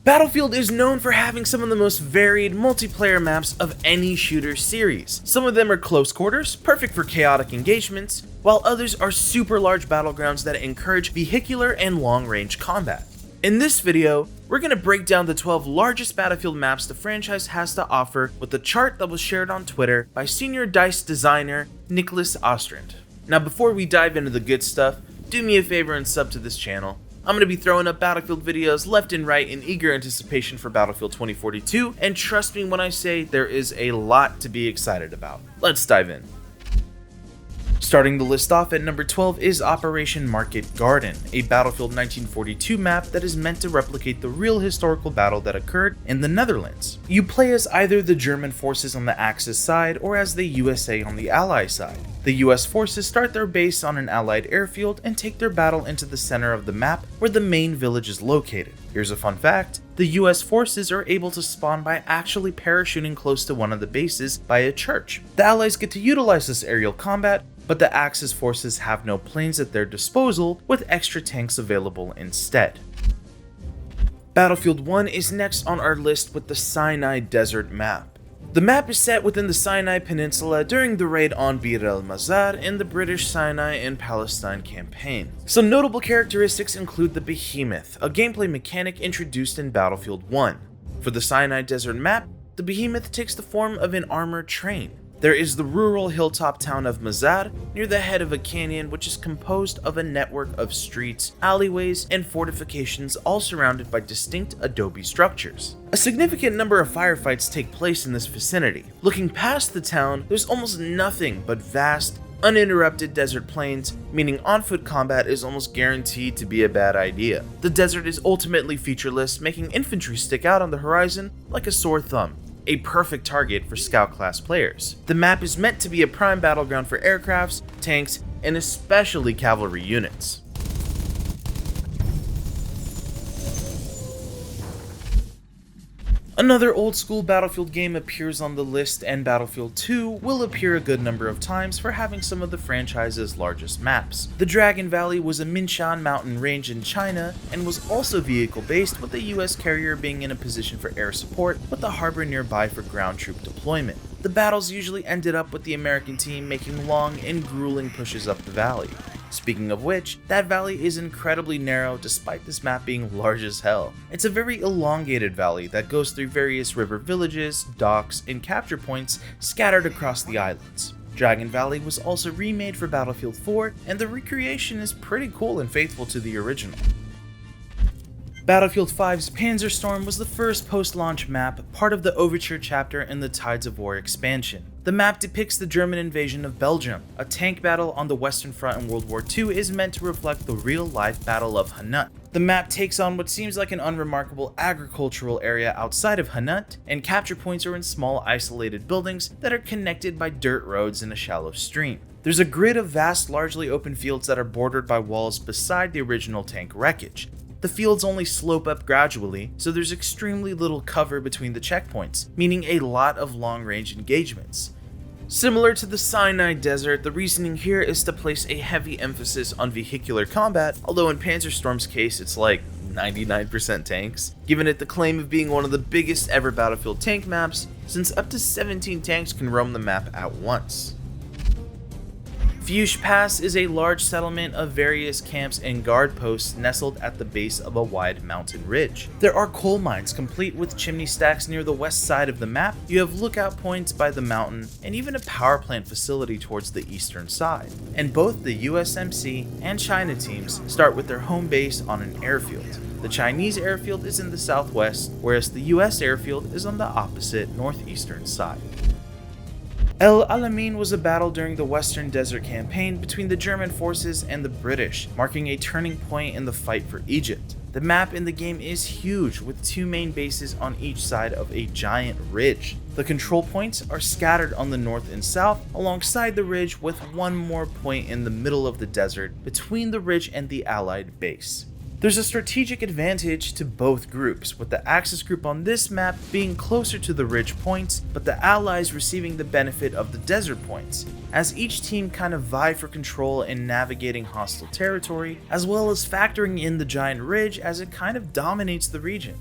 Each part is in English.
Battlefield is known for having some of the most varied multiplayer maps of any shooter series. Some of them are close quarters, perfect for chaotic engagements, while others are super large battlegrounds that encourage vehicular and long-range combat. In this video, we're going to break down the 12 largest Battlefield maps the franchise has to offer with a chart that was shared on Twitter by senior DICE designer Nicholas Ostrand. Now before we dive into the good stuff, do me a favor and sub to this channel. I'm going to be throwing up Battlefield videos left and right in eager anticipation for Battlefield 2042, and trust me when I say there is a lot to be excited about. Let's dive in. Starting the list off at number 12 is Operation Market Garden, a Battlefield 1942 map that is meant to replicate the real historical battle that occurred in the Netherlands. You play as either the German forces on the Axis side or as the USA on the Ally side. The US forces start their base on an Allied airfield and take their battle into the center of the map where the main village is located. Here's a fun fact: the US forces are able to spawn by actually parachuting close to one of the bases by a church. The Allies get to utilize this aerial combat, but the Axis forces have no planes at their disposal, with extra tanks available instead. Battlefield 1 is next on our list with the Sinai Desert map. The map is set within the Sinai Peninsula during the raid on Bir el-Mazar in the British Sinai and Palestine campaign. Some notable characteristics include the Behemoth, a gameplay mechanic introduced in Battlefield 1. For the Sinai Desert map, the Behemoth takes the form of an armored train. There is the rural hilltop town of Mazar near the head of a canyon, which is composed of a network of streets, alleyways, and fortifications, all surrounded by distinct adobe structures. A significant number of firefights take place in this vicinity. Looking past the town, there's almost nothing but vast, uninterrupted desert plains, meaning on-foot combat is almost guaranteed to be a bad idea. The desert is ultimately featureless, making infantry stick out on the horizon like a sore thumb. A perfect target for scout-class players. The map is meant to be a prime battleground for aircrafts, tanks, and especially cavalry units. Another old-school Battlefield game appears on the list, and Battlefield 2 will appear a good number of times for having some of the franchise's largest maps. The Dragon Valley was a Minshan mountain range in China, and was also vehicle-based, with the US carrier being in a position for air support, with the harbor nearby for ground troop deployment. The battles usually ended up with the American team making long and grueling pushes up the valley. Speaking of which, that valley is incredibly narrow despite this map being large as hell. It's a very elongated valley that goes through various river villages, docks, and capture points scattered across the islands. Dragon Valley was also remade for Battlefield 4, and the recreation is pretty cool and faithful to the original. Battlefield 5's PANZERSTORM was the first post-launch map, part of the Overture chapter in the Tides of War expansion. The map depicts the German invasion of Belgium. A tank battle on the Western Front in World War II is meant to reflect the real-life Battle of Hanut. The map takes on what seems like an unremarkable agricultural area outside of Hanut, and capture points are in small isolated buildings that are connected by dirt roads in a shallow stream. There's a grid of vast, largely open fields that are bordered by walls beside the original tank wreckage. The fields only slope up gradually, so there's extremely little cover between the checkpoints, meaning a lot of long-range engagements. Similar to the Sinai Desert, the reasoning here is to place a heavy emphasis on vehicular combat, although in PANZERSTORM's case it's like 99% tanks, giving it the claim of being one of the biggest ever Battlefield tank maps, since up to 17 tanks can roam the map at once. Fuchs Pass is a large settlement of various camps and guard posts nestled at the base of a wide mountain ridge. There are coal mines complete with chimney stacks near the west side of the map, you have lookout points by the mountain, and even a power plant facility towards the eastern side. And both the USMC and China teams start with their home base on an airfield. The Chinese airfield is in the southwest, whereas the US airfield is on the opposite northeastern side. El Alamein was a battle during the Western Desert Campaign between the German forces and the British, marking a turning point in the fight for Egypt. The map in the game is huge, with two main bases on each side of a giant ridge. The control points are scattered on the north and south alongside the ridge, with one more point in the middle of the desert between the ridge and the Allied base. There's a strategic advantage to both groups, with the Axis group on this map being closer to the ridge points, but the Allies receiving the benefit of the desert points, as each team kind of vie for control in navigating hostile territory, as well as factoring in the giant ridge as it kind of dominates the region.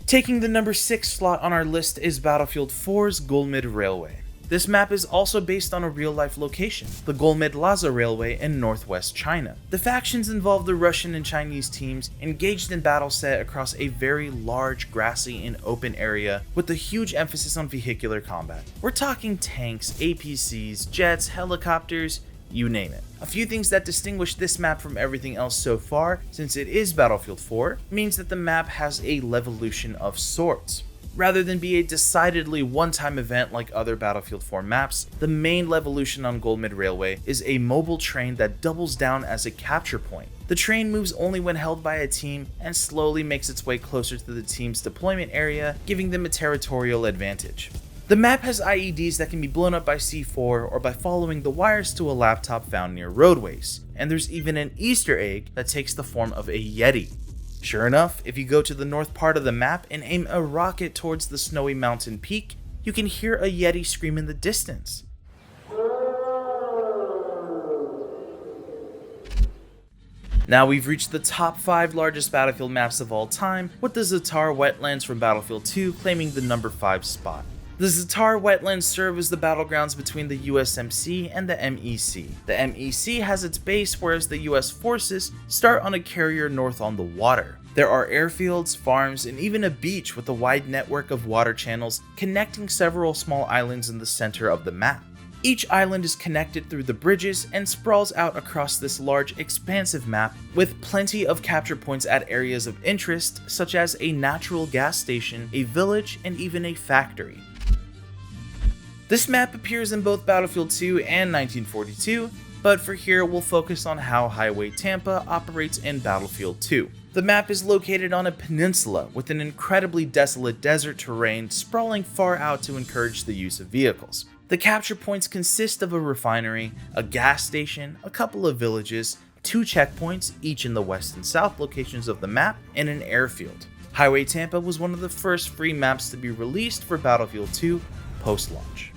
Taking the number 6 slot on our list is Battlefield 4's Golmud Railway. This map is also based on a real-life location, the Golmud Railway in northwest China. The factions involve the Russian and Chinese teams engaged in battle set across a very large, grassy, and open area with a huge emphasis on vehicular combat. We're talking tanks, APCs, jets, helicopters, you name it. A few things that distinguish this map from everything else so far, since it is Battlefield 4, means that the map has a levolution of sorts. Rather than be a decidedly one-time event like other Battlefield 4 maps, the main levolution on Golmud Railway is a mobile train that doubles down as a capture point. The train moves only when held by a team and slowly makes its way closer to the team's deployment area, giving them a territorial advantage. The map has IEDs that can be blown up by C4 or by following the wires to a laptop found near roadways, and there's even an Easter egg that takes the form of a Yeti. Sure enough, if you go to the north part of the map and aim a rocket towards the snowy mountain peak, you can hear a Yeti scream in the distance. Now we've reached the top 5 largest Battlefield maps of all time, with the ZATAR Wetlands from Battlefield 2 claiming the number 5 spot. The ZATAR Wetlands serve as the battlegrounds between the USMC and the MEC. The MEC has its base, whereas the US forces start on a carrier north on the water. There are airfields, farms, and even a beach with a wide network of water channels connecting several small islands in the center of the map. Each island is connected through the bridges and sprawls out across this large, expansive map with plenty of capture points at areas of interest, such as a natural gas station, a village, and even a factory. This map appears in both Battlefield 2 and 1942, but for here we'll focus on how Highway Tampa operates in Battlefield 2. The map is located on a peninsula with an incredibly desolate desert terrain sprawling far out to encourage the use of vehicles. The capture points consist of a refinery, a gas station, a couple of villages, 2 checkpoints, each in the west and south locations of the map, and an airfield. Highway Tampa was one of the first free maps to be released for Battlefield 2 post-launch.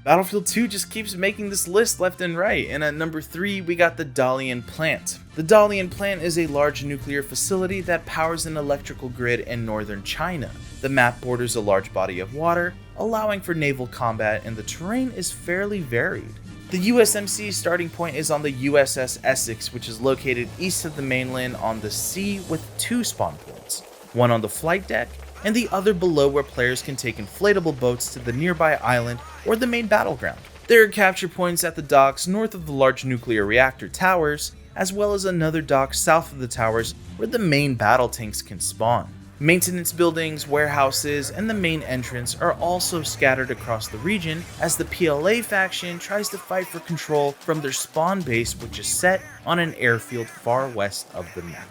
Battlefield 2 just keeps making this list left and right, and at number 3 we got the DALIAN plant. The DALIAN plant is a large nuclear facility that powers an electrical grid in northern China. The map borders a large body of water, allowing for naval combat, and the terrain is fairly varied. The USMC's starting point is on the USS Essex, which is located east of the mainland on the sea with 2 spawn points, one on the flight deck and the other below where players can take inflatable boats to the nearby island or the main battleground. There are capture points at the docks north of the large nuclear reactor towers, as well as another dock south of the towers where the main battle tanks can spawn. Maintenance buildings, warehouses, and the main entrance are also scattered across the region as the PLA faction tries to fight for control from their spawn base, which is set on an airfield far west of the map.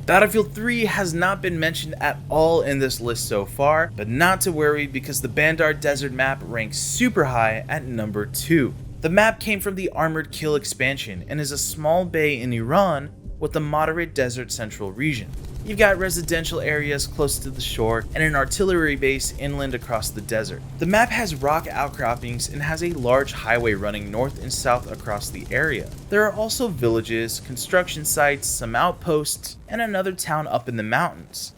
Battlefield 3 has not been mentioned at all in this list so far, but not to worry because the Bandar Desert map ranks super high at number 2. The map came from the Armored Kill expansion and is a small bay in Iran with a moderate desert central region. You've got residential areas close to the shore and an artillery base inland across the desert. The map has rock outcroppings and has a large highway running north and south across the area. There are also villages, construction sites, some outposts, and another town up in the mountains.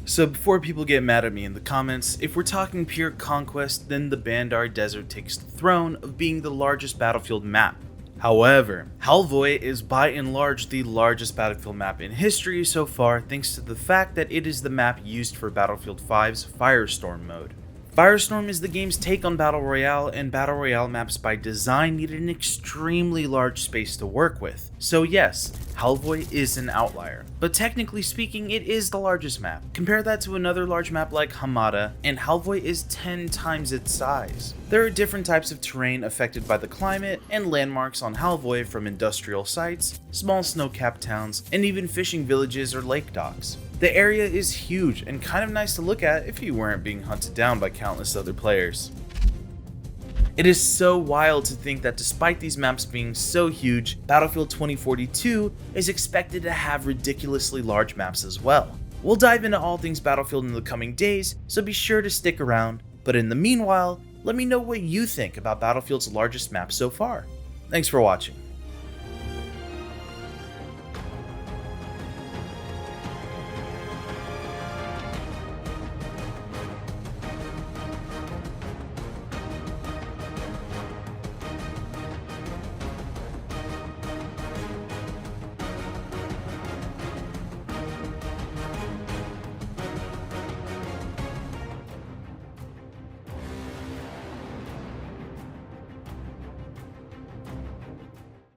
So before people get mad at me in the comments, if we're talking pure conquest, then the Bandar Desert takes the throne of being the largest Battlefield map. However, Halvoy is by and large the largest Battlefield map in history so far, thanks to the fact that it is the map used for Battlefield 5's Firestorm mode. Firestorm is the game's take on Battle Royale, and Battle Royale maps by design needed an extremely large space to work with. So yes, Halvoy is an outlier, but technically speaking it is the largest map. Compare that to another large map like Hamada, and Halvoy is 10 times its size. There are different types of terrain affected by the climate, and landmarks on Halvoy from industrial sites, small snow-capped towns, and even fishing villages or lake docks. The area is huge and kind of nice to look at if you weren't being hunted down by countless other players. It is so wild to think that despite these maps being so huge, Battlefield 2042 is expected to have ridiculously large maps as well. We'll dive into all things Battlefield in the coming days, so be sure to stick around, but in the meanwhile, let me know what you think about Battlefield's largest map so far. Thanks for watching.